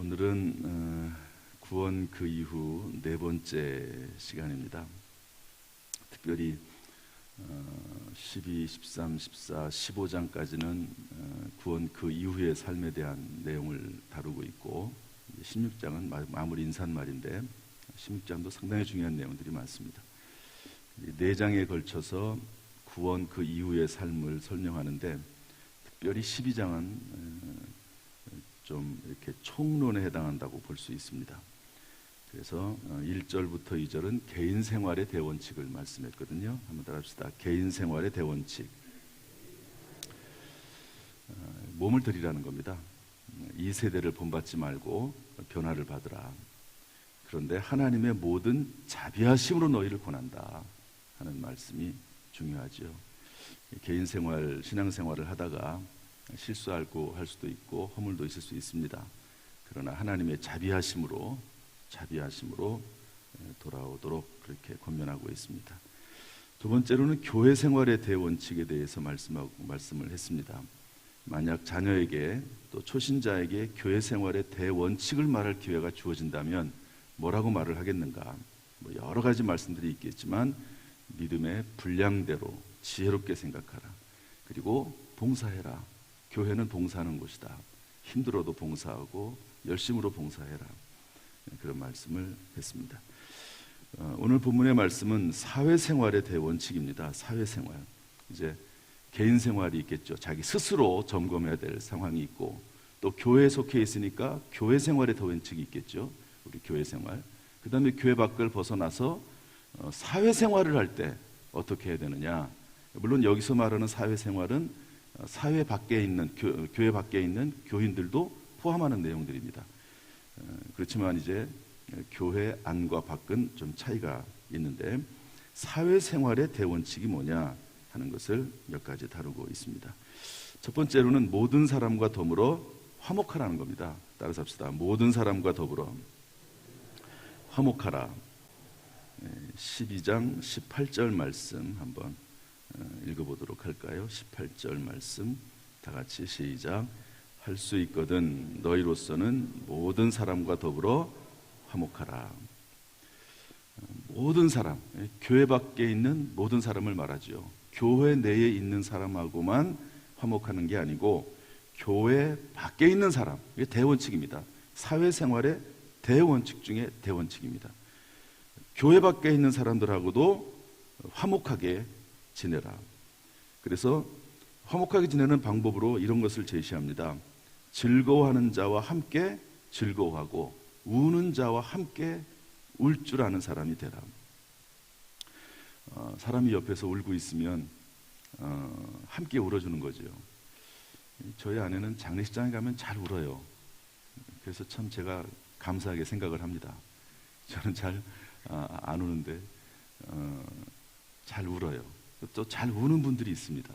오늘은 구원 그 이후 네 번째 시간입니다. 특별히 12, 13, 14, 15장까지는 구원 그 이후의 삶에 대한 내용을 다루고 있고 16장은 마무리 인사말인데 16장도 상당히 중요한 내용들이 많습니다. 네 장에 걸쳐서 구원 그 이후의 삶을 설명하는데 특별히 12장은 좀 이렇게 총론에 해당한다고 볼 수 있습니다. 그래서 1절부터 2절은 개인 생활의 대원칙을 말씀했거든요. 한번 따라합시다. 개인 생활의 대원칙. 몸을 드리라는 겁니다. 이 세대를 본받지 말고 변화를 받으라. 그런데 하나님의 모든 자비하심으로 너희를 권한다 하는 말씀이 중요하죠. 개인 생활, 신앙 생활을 하다가 실수하고 할 수도 있고 허물도 있을 수 있습니다. 그러나 하나님의 자비하심으로 돌아오도록 그렇게 권면하고 있습니다. 두 번째로는 교회 생활의 대원칙에 대해서 말씀을 했습니다. 만약 자녀에게 또 초신자에게 교회 생활의 대원칙을 말할 기회가 주어진다면 뭐라고 말을 하겠는가? 여러 가지 말씀들이 있겠지만 믿음의 분량대로 지혜롭게 생각하라. 그리고 봉사해라. 교회는 봉사하는 곳이다. 힘들어도 봉사하고 열심으로 봉사해라. 그런 말씀을 했습니다. 오늘 본문의 말씀은 사회생활의 대원칙입니다. 사회생활. 이제 개인 생활이 있겠죠. 자기 스스로 점검해야 될 상황이 있고 또 교회에 속해 있으니까 교회 생활의 대원칙이 있겠죠. 우리 교회 생활. 그 다음에 교회 밖을 벗어나서 사회생활을 할 때 어떻게 해야 되느냐. 물론 여기서 말하는 사회생활은 사회 밖에 있는 교회 밖에 있는 교인들도 포함하는 내용들입니다. 그렇지만 이제 교회 안과 밖은 좀 차이가 있는데 사회생활의 대원칙이 뭐냐 하는 것을 몇 가지 다루고 있습니다. 첫 번째로는 모든 사람과 더불어 화목하라는 겁니다. 따라서 합시다. 모든 사람과 더불어 화목하라. 12장 18절 말씀 한번 읽어보도록 할까요? 18절 말씀 다 같이 시작. 할 수 있거든 너희로서는 모든 사람과 더불어 화목하라. 모든 사람, 교회 밖에 있는 모든 사람을 말하죠. 교회 내에 있는 사람하고만 화목하는 게 아니고 교회 밖에 있는 사람, 이게 대원칙입니다. 사회생활의 대원칙 중에 대원칙입니다. 교회 밖에 있는 사람들하고도 화목하게 지내라. 그래서 화목하게 지내는 방법으로 이런 것을 제시합니다. 즐거워하는 자와 함께 즐거워하고 우는 자와 함께 울 줄 아는 사람이 되라. 사람이 옆에서 울고 있으면 함께 울어주는 거죠. 저희 아내는 장례식장에 가면 잘 울어요. 그래서 참 제가 감사하게 생각을 합니다. 저는 잘 안 우는데 잘 울어요. 또 잘 우는 분들이 있습니다.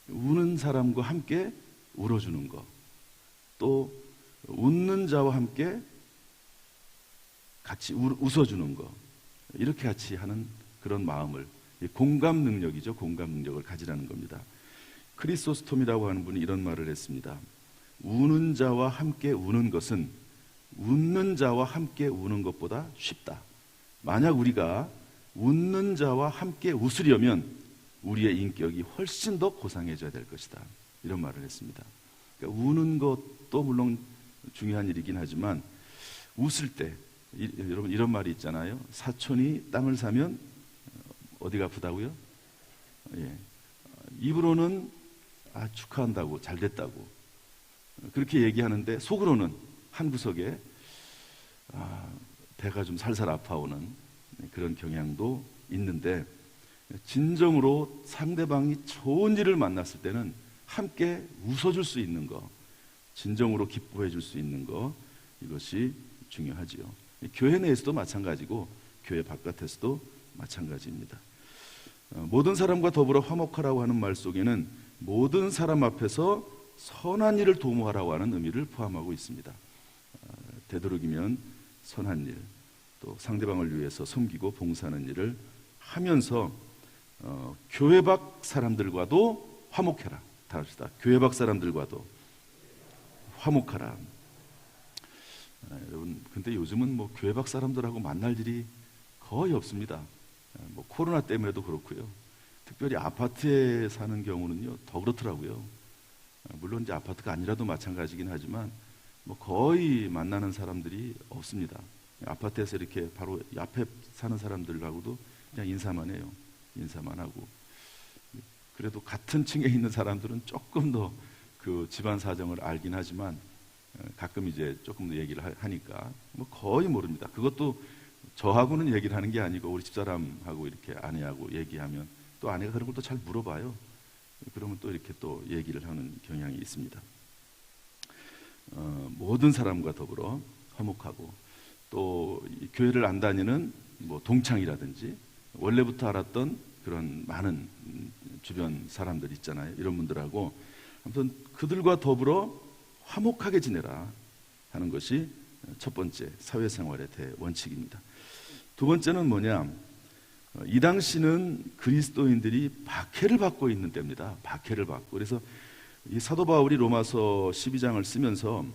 우는 사람과 함께 울어주는 것, 또 웃는 자와 함께 같이 웃어주는 것, 이렇게 같이 하는 그런 마음을, 공감 능력이죠. 공감 능력을 가지라는 겁니다. 크리소스톰이라고 하는 분이 이런 말을 했습니다. 우는 자와 함께 우는 것은 웃는 자와 함께 우는 것보다 쉽다. 만약 우리가 웃는 자와 함께 웃으려면 우리의 인격이 훨씬 더 고상해져야 될 것이다. 이런 말을 했습니다. 그러니까 우는 것도 물론 중요한 일이긴 하지만 웃을 때 여러분 이런 말이 있잖아요. 사촌이 땅을 사면 어디가 아프다고요? 예. 입으로는 축하한다고, 잘 됐다고 그렇게 얘기하는데 속으로는 한 구석에 배가 좀 살살 아파오는 그런 경향도 있는데 진정으로 상대방이 좋은 일을 만났을 때는 함께 웃어줄 수 있는 것, 진정으로 기뻐해 줄 수 있는 것, 이것이 중요하지요. 교회 내에서도 마찬가지고 교회 바깥에서도 마찬가지입니다. 모든 사람과 더불어 화목하라고 하는 말 속에는 모든 사람 앞에서 선한 일을 도모하라고 하는 의미를 포함하고 있습니다. 되도록이면 선한 일, 또 상대방을 위해서 섬기고 봉사하는 일을 하면서 교회 밖 사람들과도 화목해라. 다 합시다. 교회 밖 사람들과도 화목하라. 여러분, 근데 요즘은 뭐 교회 밖 사람들하고 만날 일이 거의 없습니다. 뭐 코로나 때문에도 그렇고요. 특별히 아파트에 사는 경우는요 더 그렇더라고요. 물론 이제 아파트가 아니라도 마찬가지긴 하지만 뭐 거의 만나는 사람들이 없습니다. 아파트에서 이렇게 바로 앞에 사는 사람들하고도 그냥 인사만 해요. 인사만 하고. 그래도 같은 층에 있는 사람들은 조금 더 그 집안 사정을 알긴 하지만 가끔 이제 조금 더 얘기를 하니까 뭐 거의 모릅니다. 그것도 저하고는 얘기를 하는 게 아니고 우리 집사람하고 이렇게 아내하고 얘기하면 또 아내가 그런 걸 또 잘 물어봐요. 그러면 또 이렇게 또 얘기를 하는 경향이 있습니다. 모든 사람과 더불어 화목하고, 또 교회를 안 다니는 뭐 동창이라든지 원래부터 알았던 그런 많은 주변 사람들 있잖아요. 이런 분들하고 아무튼 그들과 더불어 화목하게 지내라 하는 것이 첫 번째 사회생활의 대원칙입니다. 두 번째는 뭐냐? 이 당시는 그리스도인들이 박해를 받고 있는 때입니다. 박해를 받고. 그래서 이 사도 바울이 로마서 12장을 쓰면서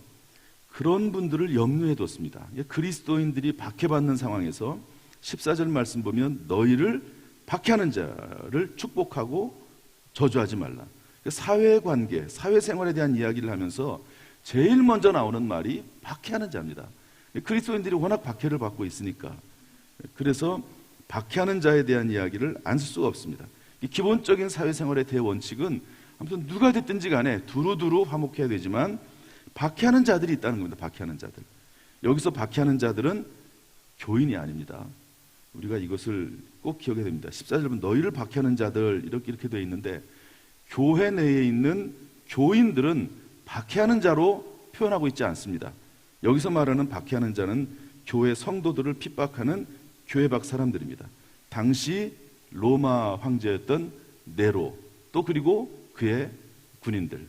그런 분들을 염두에 뒀습니다. 그리스도인들이 박해받는 상황에서 14절 말씀 보면 너희를 박해하는 자를 축복하고 저주하지 말라. 사회관계, 사회생활에 대한 이야기를 하면서 제일 먼저 나오는 말이 박해하는 자입니다. 그리스도인들이 워낙 박해를 받고 있으니까, 그래서 박해하는 자에 대한 이야기를 안 쓸 수가 없습니다. 기본적인 사회생활의 대원칙은 아무튼 누가 됐든지 간에 두루두루 화목해야 되지만 박해하는 자들이 있다는 겁니다. 박해하는 자들. 여기서 박해하는 자들은 교인이 아닙니다. 우리가 이것을 꼭 기억해야 됩니다. 14절 보면 너희를 박해하는 자들 이렇게 되어 있는데, 교회 내에 있는 교인들은 박해하는 자로 표현하고 있지 않습니다. 여기서 말하는 박해하는 자는 교회 성도들을 핍박하는 교회 밖 사람들입니다. 당시 로마 황제였던 네로, 또 그리고 그의 군인들,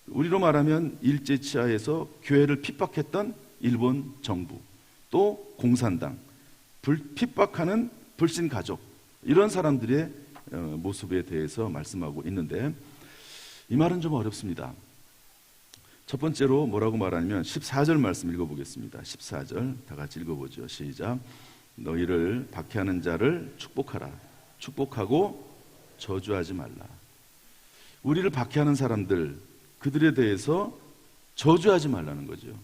우리로 말하면 일제치하에서 교회를 핍박했던 일본 정부, 또 공산당, 핍박하는 불신 가족, 이런 사람들의 모습에 대해서 말씀하고 있는데, 이 말은 좀 어렵습니다. 첫 번째로 뭐라고 말하냐면 14절 말씀 읽어보겠습니다. 14절 다 같이 읽어보죠. 시작. 너희를 박해하는 자를 축복하라. 축복하고 저주하지 말라. 우리를 박해하는 사람들, 그들에 대해서 저주하지 말라는 거죠.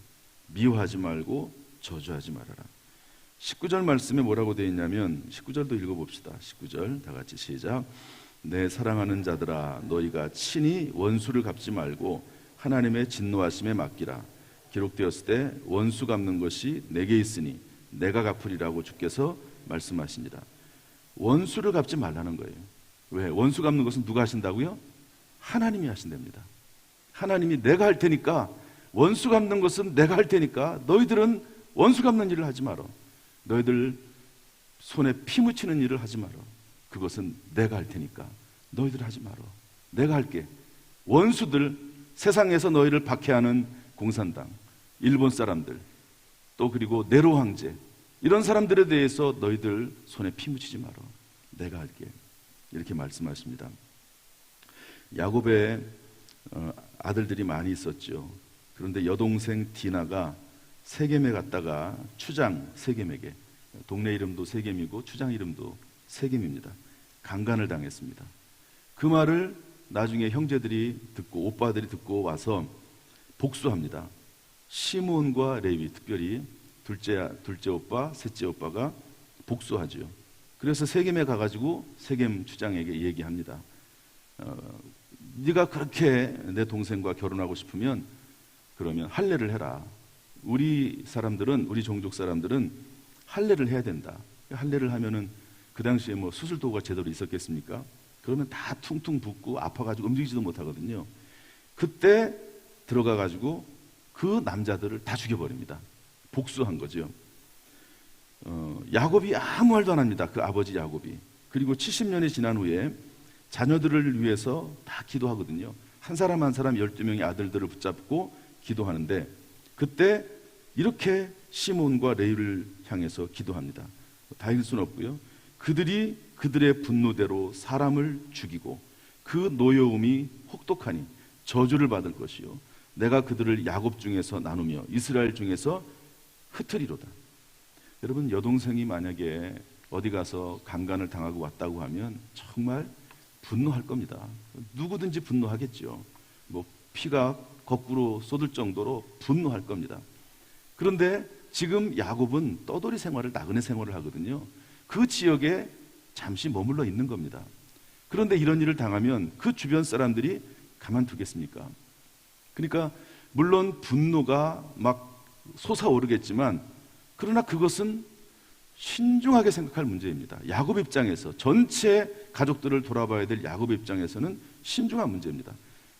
미워하지 말고 저주하지 말아라. 19절 말씀에 뭐라고 되어 있냐면, 19절도 읽어봅시다. 19절 다 같이 시작. 내 사랑하는 자들아, 너희가 친히 원수를 갚지 말고 하나님의 진노하심에 맡기라. 기록되었을 때 원수 갚는 것이 내게 있으니 내가 갚으리라고 주께서 말씀하십니다. 원수를 갚지 말라는 거예요. 왜? 원수 갚는 것은 누가 하신다고요? 하나님이 하신답니다. 하나님이 내가 할 테니까, 원수 갚는 것은 내가 할 테니까 너희들은 원수 갚는 일을 하지 마라. 너희들 손에 피 묻히는 일을 하지 마라. 그것은 내가 할 테니까 너희들 하지 마라. 내가 할게. 원수들, 세상에서 너희를 박해하는 공산당, 일본 사람들, 또 그리고 네로 황제, 이런 사람들에 대해서 너희들 손에 피 묻히지 마라. 내가 할게. 이렇게 말씀하십니다. 야곱의 아들들이 많이 있었죠. 그런데 여동생 디나가 세겜에 갔다가 추장 세겜에게, 동네 이름도 세겜이고 추장 이름도 세겜입니다, 강간을 당했습니다. 그 말을 나중에 형제들이 듣고, 오빠들이 듣고 와서 복수합니다. 시므온과 레위, 특별히 둘째 오빠, 셋째 오빠가 복수하죠. 그래서 세겜에 가가지고 세겜 추장에게 얘기합니다. 네가 그렇게 내 동생과 결혼하고 싶으면 그러면 할례를 해라. 우리 사람들은, 우리 종족 사람들은 할례를 해야 된다. 할례를 하면은 그 당시에 뭐 수술도구가 제대로 있었겠습니까? 그러면 다 퉁퉁 붓고 아파가지고 움직이지도 못하거든요. 그때 들어가가지고 그 남자들을 다 죽여버립니다. 복수한 거죠. 야곱이 아무 말도 안 합니다. 그 아버지 야곱이. 그리고 70년이 지난 후에 자녀들을 위해서 다 기도하거든요. 한 사람 한 사람 12명의 아들들을 붙잡고 기도하는데, 그때 이렇게 시몬과 레위를 향해서 기도합니다. 다 읽을 수는 없고요. 그들이 그들의 분노대로 사람을 죽이고 그 노여움이 혹독하니 저주를 받을 것이요, 내가 그들을 야곱 중에서 나누며 이스라엘 중에서 흩으리로다. 여러분, 여동생이 만약에 어디 가서 강간을 당하고 왔다고 하면 정말 분노할 겁니다. 누구든지 분노하겠죠. 뭐 피가 거꾸로 쏟을 정도로 분노할 겁니다. 그런데 지금 야곱은 떠돌이 생활을, 나그네 생활을 하거든요. 그 지역에 잠시 머물러 있는 겁니다. 그런데 이런 일을 당하면 그 주변 사람들이 가만두겠습니까? 그러니까 물론 분노가 막 솟아오르겠지만, 그러나 그것은 신중하게 생각할 문제입니다. 야곱 입장에서, 전체 가족들을 돌아봐야 될 야곱 입장에서는 신중한 문제입니다.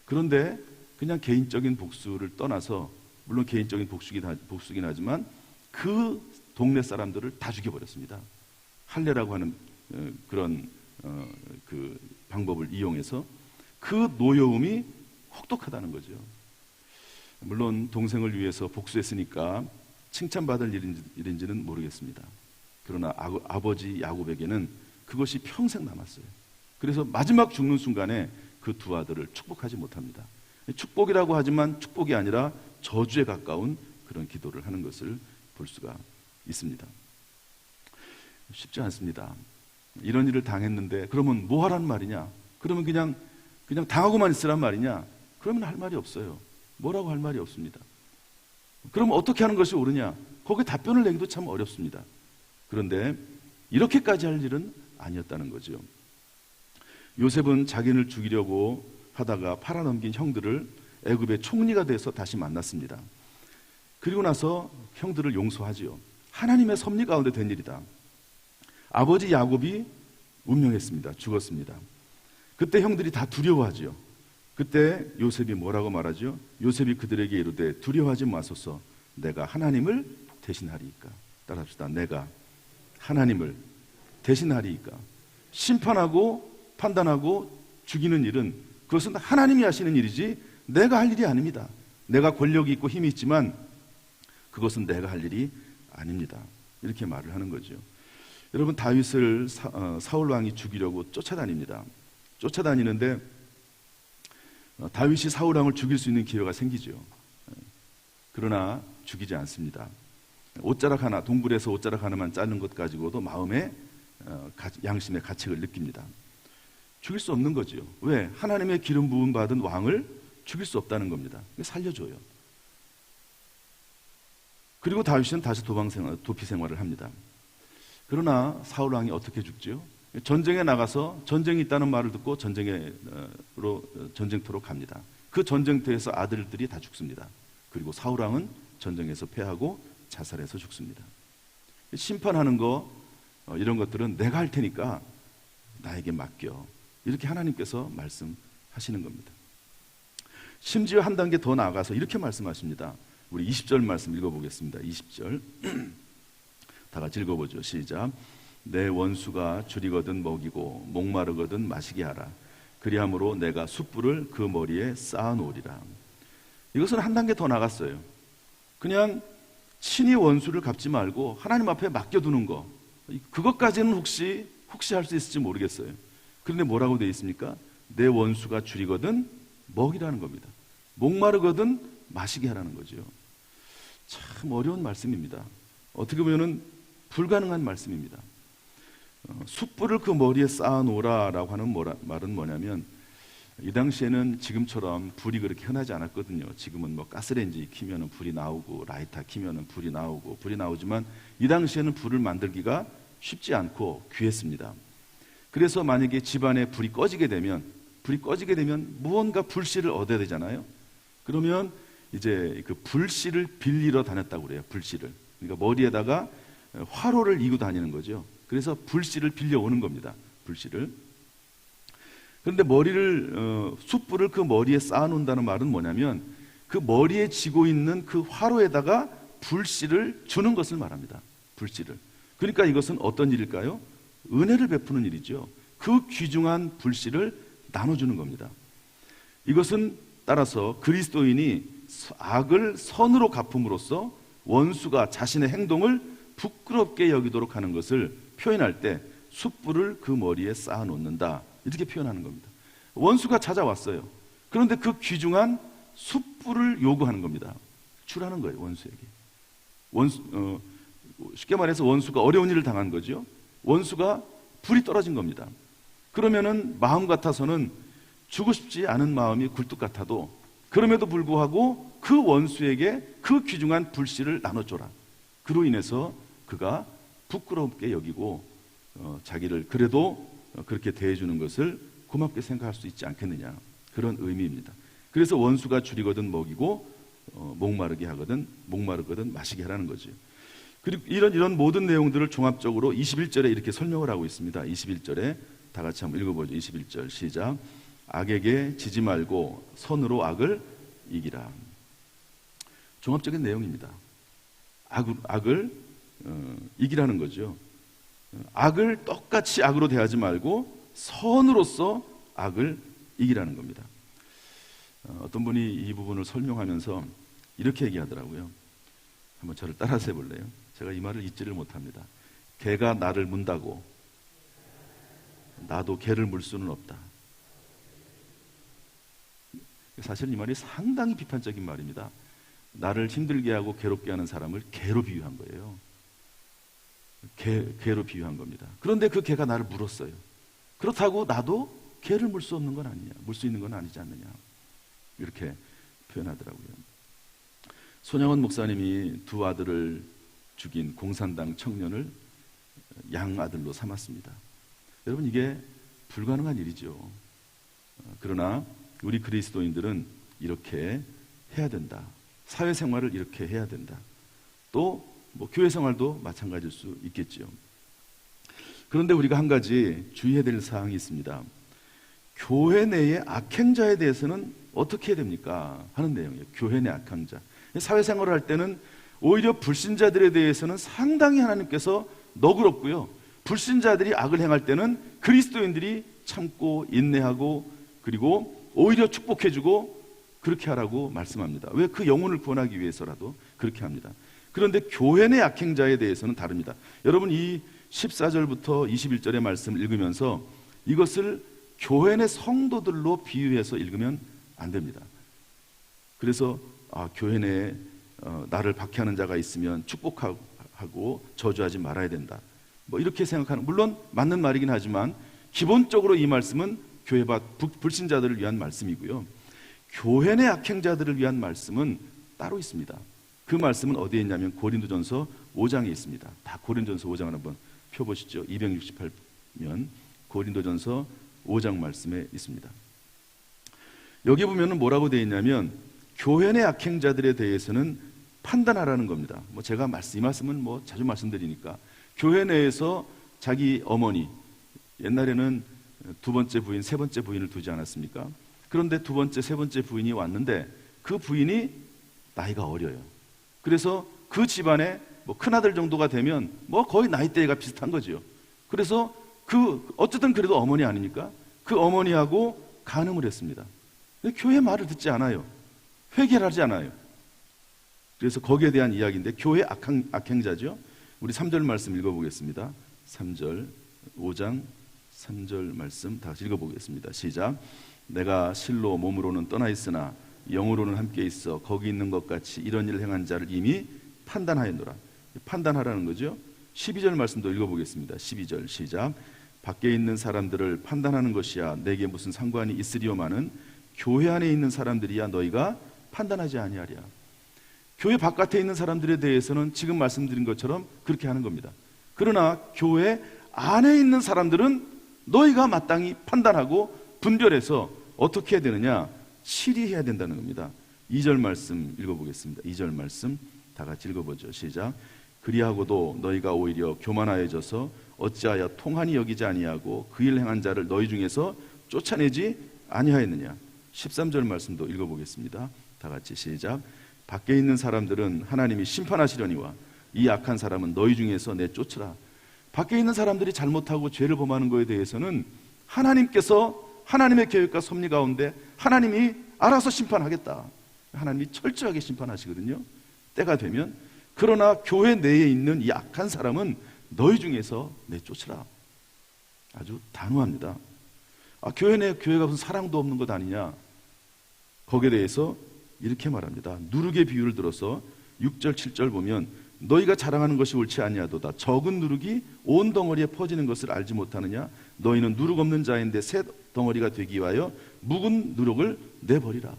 그런데 그냥 개인적인 복수를 떠나서, 물론 개인적인 복수긴 하지만 그 동네 사람들을 다 죽여버렸습니다. 할례라고 하는 그런 그 방법을 이용해서. 그 노여움이 혹독하다는 거죠. 물론 동생을 위해서 복수했으니까 칭찬받을 일인지는 모르겠습니다. 그러나 아버지 야곱에게는 그것이 평생 남았어요. 그래서 마지막 죽는 순간에 그 두 아들을 축복하지 못합니다. 축복이라고 하지만 축복이 아니라 저주에 가까운 그런 기도를 하는 것을 볼 수가 있습니다. 쉽지 않습니다. 이런 일을 당했는데 그러면 뭐 하란 말이냐? 그러면 그냥 당하고만 있으란 말이냐? 그러면 할 말이 없어요. 뭐라고 할 말이 없습니다. 그러면 어떻게 하는 것이 옳으냐? 거기에 답변을 내기도 참 어렵습니다. 그런데 이렇게까지 할 일은 아니었다는 거죠. 요셉은 자기를 죽이려고 하다가 팔아넘긴 형들을 애굽의 총리가 돼서 다시 만났습니다. 그리고 나서 형들을 용서하지요. 하나님의 섭리 가운데 된 일이다. 아버지 야곱이 운명했습니다. 죽었습니다. 그때 형들이 다 두려워하지요. 그때 요셉이 뭐라고 말하죠? 요셉이 그들에게 이르되 두려워하지 마소서, 내가 하나님을 대신하리이까. 따라합시다. 내가 하나님을 대신하리이까. 심판하고 판단하고 죽이는 일은 그것은 하나님이 하시는 일이지 내가 할 일이 아닙니다. 내가 권력이 있고 힘이 있지만 그것은 내가 할 일이 아닙니다. 이렇게 말을 하는 거죠. 여러분, 다윗을 사울 왕이 죽이려고 쫓아다닙니다. 쫓아다니는데 다윗이 사울 왕을 죽일 수 있는 기회가 생기죠. 그러나 죽이지 않습니다. 옷자락 하나, 동굴에서 옷자락 하나만 자른 것 가지고도 마음에 양심의 가책을 느낍니다. 죽일 수 없는 거죠. 왜? 하나님의 기름 부음 받은 왕을 죽일 수 없다는 겁니다. 살려줘요. 그리고 다윗은 다시 도피 생활을 합니다. 그러나 사울 왕이 어떻게 죽죠? 전쟁에 나가서 전쟁이 있다는 말을 듣고 전쟁터로 갑니다. 그 전쟁터에서 아들들이 다 죽습니다. 그리고 사울 왕은 전쟁에서 패하고 자살해서 죽습니다. 심판하는 거, 이런 것들은 내가 할 테니까 나에게 맡겨. 이렇게 하나님께서 말씀하시는 겁니다. 심지어 한 단계 더 나아가서 이렇게 말씀하십니다. 우리 20절 말씀 읽어보겠습니다. 20절 다 같이 읽어보죠. 시작. 내 원수가 줄이거든 먹이고 목마르거든 마시게 하라. 그리함으로 내가 숯불을 그 머리에 쌓아놓으리라. 이것은 한 단계 더 나갔어요. 그냥 친히 원수를 갚지 말고 하나님 앞에 맡겨두는 거, 그것까지는 혹시 할 수 있을지 모르겠어요. 그런데 뭐라고 되어 있습니까? 내 원수가 줄이거든 먹이라는 겁니다. 목마르거든 마시게 하라는 거죠. 참 어려운 말씀입니다. 어떻게 보면 불가능한 말씀입니다. 숯불을 그 머리에 쌓아놓으라라고 하는 말은 뭐냐면, 이 당시에는 지금처럼 불이 그렇게 흔하지 않았거든요. 지금은 뭐 가스레인지 키면은 불이 나오고 라이터 키면은 불이 나오지만 이 당시에는 불을 만들기가 쉽지 않고 귀했습니다. 그래서 만약에 집안에 불이 꺼지게 되면 무언가 불씨를 얻어야 되잖아요. 그러면 이제 그 불씨를 빌리러 다녔다고 그래요. 불씨를. 그러니까 머리에다가 화로를 이고 다니는 거죠. 그래서 불씨를 빌려오는 겁니다. 불씨를. 그런데 숯불을 그 머리에 쌓아놓는다는 말은 뭐냐면, 그 머리에 지고 있는 그 화로에다가 불씨를 주는 것을 말합니다. 불씨를. 그러니까 이것은 어떤 일일까요? 은혜를 베푸는 일이죠. 그 귀중한 불씨를 나눠주는 겁니다. 이것은 따라서 그리스도인이 악을 선으로 갚음으로써 원수가 자신의 행동을 부끄럽게 여기도록 하는 것을 표현할 때 숯불을 그 머리에 쌓아놓는다, 이렇게 표현하는 겁니다. 원수가 찾아왔어요. 그런데 그 귀중한 숯불을 요구하는 겁니다. 주라는 거예요. 원수에게. 쉽게 말해서 원수가 어려운 일을 당한 거죠. 원수가 불이 떨어진 겁니다. 그러면은 마음 같아서는 주고 싶지 않은 마음이 굴뚝 같아도 그럼에도 불구하고 그 원수에게 그 귀중한 불씨를 나눠줘라. 그로 인해서 그가 부끄럽게 여기고 자기를 그래도 그렇게 대해주는 것을 고맙게 생각할 수 있지 않겠느냐, 그런 의미입니다. 그래서 원수가 줄이거든 먹이고 목마르게 하거든 목마르거든 마시게 하라는 거죠. 그리고 이런 모든 내용들을 종합적으로 21절에 이렇게 설명을 하고 있습니다. 21절에 다 같이 한번 읽어보죠. 21절 시작. 악에게 지지 말고 선으로 악을 이기라. 종합적인 내용입니다. 악을 이기라는 거죠. 악을 똑같이 악으로 대하지 말고 선으로서 악을 이기라는 겁니다. 어떤 분이 이 부분을 설명하면서 이렇게 얘기하더라고요. 한번 저를 따라서 해볼래요? 제가 이 말을 잊지를 못합니다. 개가 나를 문다고 나도 개를 물 수는 없다. 사실 이 말이 상당히 비판적인 말입니다. 나를 힘들게 하고 괴롭게 하는 사람을 개로 비유한 거예요. 개로 비유한 겁니다. 그런데 그 개가 나를 물었어요. 그렇다고 나도 개를 물 수 없는 건 아니냐, 물 수 있는 건 아니지 않느냐, 이렇게 표현하더라고요. 손양원 목사님이 두 아들을 죽인 공산당 청년을 양아들로 삼았습니다. 여러분, 이게 불가능한 일이죠. 그러나 우리 그리스도인들은 이렇게 해야 된다. 사회생활을 이렇게 해야 된다. 또 교회생활도 마찬가지일 수 있겠죠. 그런데 우리가 한 가지 주의해야 될 사항이 있습니다. 교회 내의 악행자에 대해서는 어떻게 해야 됩니까? 하는 내용이에요. 교회 내 악행자. 사회생활을 할 때는 오히려 불신자들에 대해서는 상당히 하나님께서 너그럽고요, 불신자들이 악을 행할 때는 그리스도인들이 참고 인내하고 그리고 오히려 축복해주고 그렇게 하라고 말씀합니다. 왜? 그 영혼을 구원하기 위해서라도 그렇게 합니다. 그런데 교회 내 악행자에 대해서는 다릅니다. 여러분, 이 14절부터 21절의 말씀을 읽으면서 이것을 교회 내 성도들로 비유해서 읽으면 안 됩니다. 그래서 교회 내에 나를 박해하는 자가 있으면 축복하고 저주하지 말아야 된다, 이렇게 생각하는, 물론 맞는 말이긴 하지만 기본적으로 이 말씀은 교회 밖 불신자들을 위한 말씀이고요, 교회 내 악행자들을 위한 말씀은 따로 있습니다. 그 말씀은 어디에 있냐면 고린도전서 5장에 있습니다. 다 고린도전서 5장을 한번 펴보시죠. 268면 고린도전서 5장 말씀에 있습니다. 여기 보면은 뭐라고 되어 있냐면 교회 내 악행자들에 대해서는 판단하라는 겁니다. 제가 이 말씀은 자주 말씀드리니까, 교회 내에서 자기 어머니, 옛날에는 두 번째 부인, 세 번째 부인을 두지 않았습니까? 그런데 두 번째, 세 번째 부인이 왔는데 그 부인이 나이가 어려요. 그래서 그 집안에 큰아들 정도가 되면 거의 나이대가 비슷한 거죠. 그래서 어쨌든 그래도 어머니 아닙니까? 그 어머니하고 간음을 했습니다. 근데 교회 말을 듣지 않아요. 회개를 하지 않아요. 그래서 거기에 대한 이야기인데, 교회 악행자죠. 우리 3절 말씀 읽어보겠습니다. 3절, 5장 3절 말씀 다 같이 읽어보겠습니다. 시작. 내가 실로 몸으로는 떠나 있으나 영으로는 함께 있어 거기 있는 것 같이 이런 일을 행한 자를 이미 판단하였노라. 판단하라는 거죠. 12절 말씀도 읽어보겠습니다. 12절 시작. 밖에 있는 사람들을 판단하는 것이야 내게 무슨 상관이 있으리요마는 교회 안에 있는 사람들이야 너희가 판단하지 아니하랴. 교회 바깥에 있는 사람들에 대해서는 지금 말씀드린 것처럼 그렇게 하는 겁니다. 그러나 교회 안에 있는 사람들은 너희가 마땅히 판단하고 분별해서 어떻게 해야 되느냐? 치리해야 된다는 겁니다. 2절 말씀 읽어보겠습니다. 2절 말씀 다 같이 읽어보죠. 시작. 그리하고도 너희가 오히려 교만하여져서 어찌하여 통한이 여기지 아니하고 그 일 행한 자를 너희 중에서 쫓아내지 아니하였느냐. 13절 말씀도 읽어보겠습니다. 다 같이 시작. 밖에 있는 사람들은 하나님이 심판하시려니와 이 악한 사람은 너희 중에서 내쫓으라. 밖에 있는 사람들이 잘못하고 죄를 범하는 것에 대해서는 하나님께서 하나님의 계획과 섭리 가운데 하나님이 알아서 심판하겠다. 하나님이 철저하게 심판하시거든요, 때가 되면. 그러나 교회 내에 있는 이 악한 사람은 너희 중에서 내쫓으라. 아주 단호합니다. 교회 내 교회가 무슨 사랑도 없는 것 아니냐? 거기에 대해서 이렇게 말합니다. 누룩의 비유를 들어서 6절 7절 보면 너희가 자랑하는 것이 옳지 아니하도다. 적은 누룩이 온 덩어리에 퍼지는 것을 알지 못하느냐? 너희는 누룩 없는 자인데 새 덩어리가 되기 위하여 묵은 누룩을 내버리라.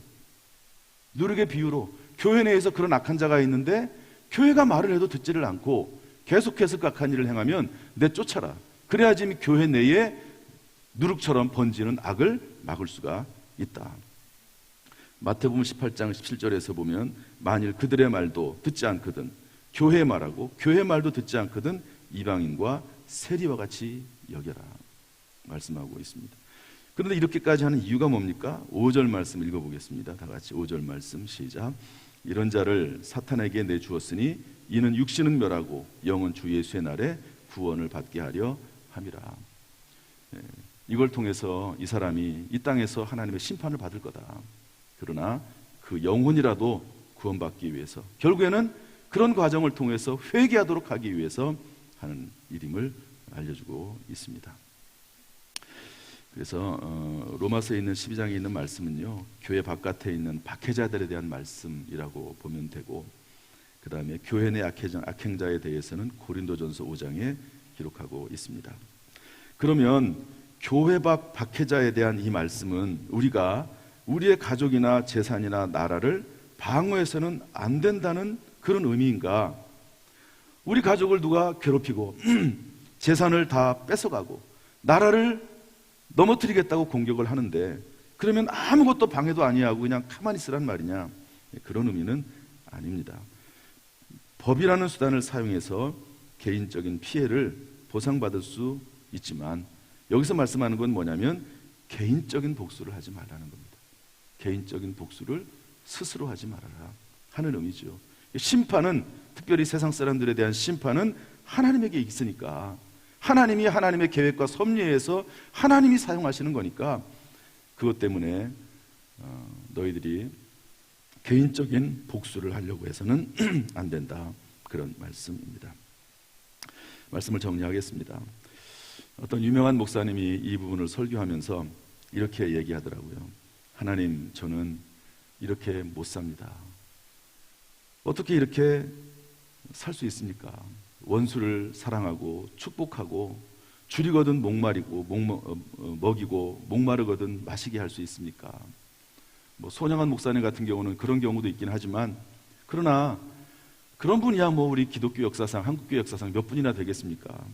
누룩의 비유로 교회 내에서 그런 악한 자가 있는데 교회가 말을 해도 듣지를 않고 계속해서 악한 일을 행하면 내쫓아라. 그래야지 교회 내에 누룩처럼 번지는 악을 막을 수가 있다. 마태복음 18장 17절에서 보면 만일 그들의 말도 듣지 않거든 교회의 말하고 교회의 말도 듣지 않거든 이방인과 세리와 같이 여겨라 말씀하고 있습니다. 그런데 이렇게까지 하는 이유가 뭡니까? 5절 말씀 읽어보겠습니다. 다 같이 5절 말씀 시작. 이런 자를 사탄에게 내주었으니 이는 육신은 멸하고 영은 주 예수의 날에 구원을 받게 하려 함이라. 이걸 통해서 이 사람이 이 땅에서 하나님의 심판을 받을 거다. 그러나 그 영혼이라도 구원받기 위해서 결국에는 그런 과정을 통해서 회개하도록 하기 위해서 하는 일임을 알려주고 있습니다. 그래서 로마서에 있는 12장에 있는 말씀은요, 교회 바깥에 있는 박해자들에 대한 말씀이라고 보면 되고, 그 다음에 교회 내 악행자에 대해서는 고린도전서 5장에 기록하고 있습니다. 그러면 교회 밖 박해자에 대한 이 말씀은 우리가 우리의 가족이나 재산이나 나라를 방어해서는 안 된다는 그런 의미인가? 우리 가족을 누가 괴롭히고 재산을 다 뺏어가고 나라를 넘어뜨리겠다고 공격을 하는데 그러면 아무것도 방해도 아니하고 그냥 가만히 있으란 말이냐? 그런 의미는 아닙니다. 법이라는 수단을 사용해서 개인적인 피해를 보상받을 수 있지만 여기서 말씀하는 건 뭐냐면 개인적인 복수를 하지 말라는 겁니다. 개인적인 복수를 스스로 하지 말아라 하는 의미죠. 심판은 특별히 세상 사람들에 대한 심판은 하나님에게 있으니까 하나님이 하나님의 계획과 섭리에서 하나님이 사용하시는 거니까 그것 때문에 너희들이 개인적인 복수를 하려고 해서는 안 된다. 그런 말씀입니다. 말씀을 정리하겠습니다. 어떤 유명한 목사님이 이 부분을 설교하면서 이렇게 얘기하더라고요. 하나님, 저는 이렇게 못 삽니다. 어떻게 이렇게 살 수 있습니까? 원수를 사랑하고 축복하고 줄이거든 목마르고 먹이고 목마르거든 마시게 할 수 있습니까? 뭐 손양한 목사님 같은 경우는 그런 경우도 있긴 하지만 그러나 그런 분이야 뭐 우리 기독교 역사상 한국교 역사상 몇 분이나 되겠습니까?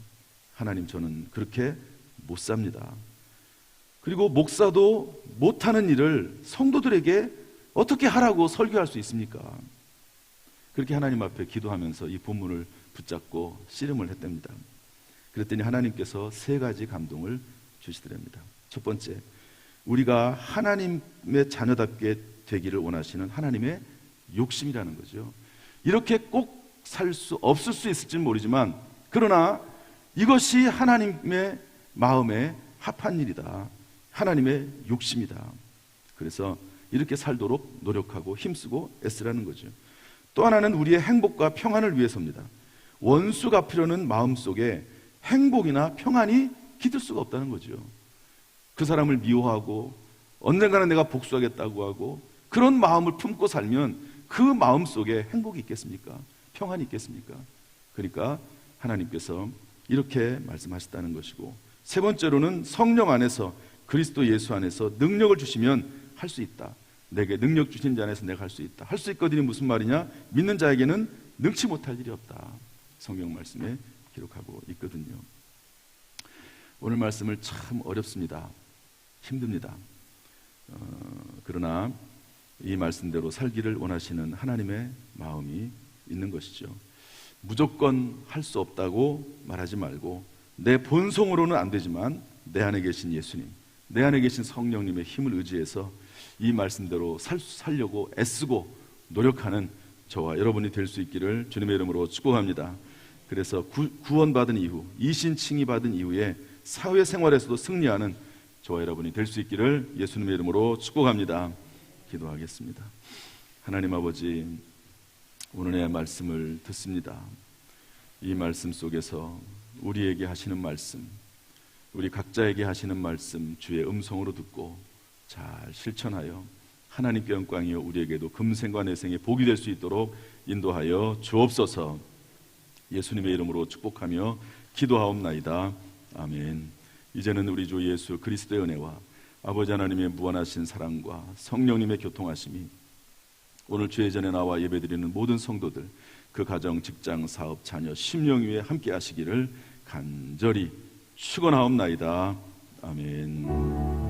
하나님, 저는 그렇게 못 삽니다. 그리고 목사도 못하는 일을 성도들에게 어떻게 하라고 설교할 수 있습니까? 그렇게 하나님 앞에 기도하면서 이 본문을 붙잡고 씨름을 했답니다. 그랬더니 하나님께서 세 가지 감동을 주시더랍니다. 첫 번째, 우리가 하나님의 자녀답게 되기를 원하시는 하나님의 욕심이라는 거죠. 이렇게 꼭 살 수 없을 수 있을지는 모르지만 그러나 이것이 하나님의 마음에 합한 일이다. 하나님의 욕심이다. 그래서 이렇게 살도록 노력하고 힘쓰고 애쓰라는 거죠. 또 하나는 우리의 행복과 평안을 위해서입니다. 원수 갚으려는 마음속에 행복이나 평안이 깃들 수가 없다는 거죠. 그 사람을 미워하고 언젠가는 내가 복수하겠다고 하고 그런 마음을 품고 살면 그 마음 속에 행복이 있겠습니까? 평안이 있겠습니까? 그러니까 하나님께서 이렇게 말씀하셨다는 것이고, 세 번째로는 성령 안에서 그리스도 예수 안에서 능력을 주시면 할 수 있다. 내게 능력 주신 자 안에서 내가 할 수 있다. 할 수 있거든이 무슨 말이냐? 믿는 자에게는 능치 못할 일이 없다. 성경 말씀에 기록하고 있거든요. 오늘 말씀을 참 어렵습니다. 힘듭니다. 그러나 이 말씀대로 살기를 원하시는 하나님의 마음이 있는 것이죠. 무조건 할 수 없다고 말하지 말고 내 본성으로는 안 되지만 내 안에 계신 예수님, 내 안에 계신 성령님의 힘을 의지해서 이 말씀대로 살려고 애쓰고 노력하는 저와 여러분이 될 수 있기를 주님의 이름으로 축복합니다. 그래서 구원받은 이후, 이신칭의 받은 이후에 사회생활에서도 승리하는 저와 여러분이 될 수 있기를 예수님의 이름으로 축복합니다. 기도하겠습니다. 하나님 아버지, 오늘의 말씀을 듣습니다. 이 말씀 속에서 우리에게 하시는 말씀, 우리 각자에게 하시는 말씀 주의 음성으로 듣고 잘 실천하여 하나님께 영광이요 우리에게도 금생과 내생에 복이 될 수 있도록 인도하여 주옵소서. 예수님의 이름으로 축복하며 기도하옵나이다. 아멘. 이제는 우리 주 예수 그리스도의 은혜와 아버지 하나님의 무한하신 사랑과 성령님의 교통하심이 오늘 주의 전에 나와 예배드리는 모든 성도들, 그 가정, 직장, 사업, 자녀, 심령 위에 함께 하시기를 간절히 축원하옵나이다. 아멘.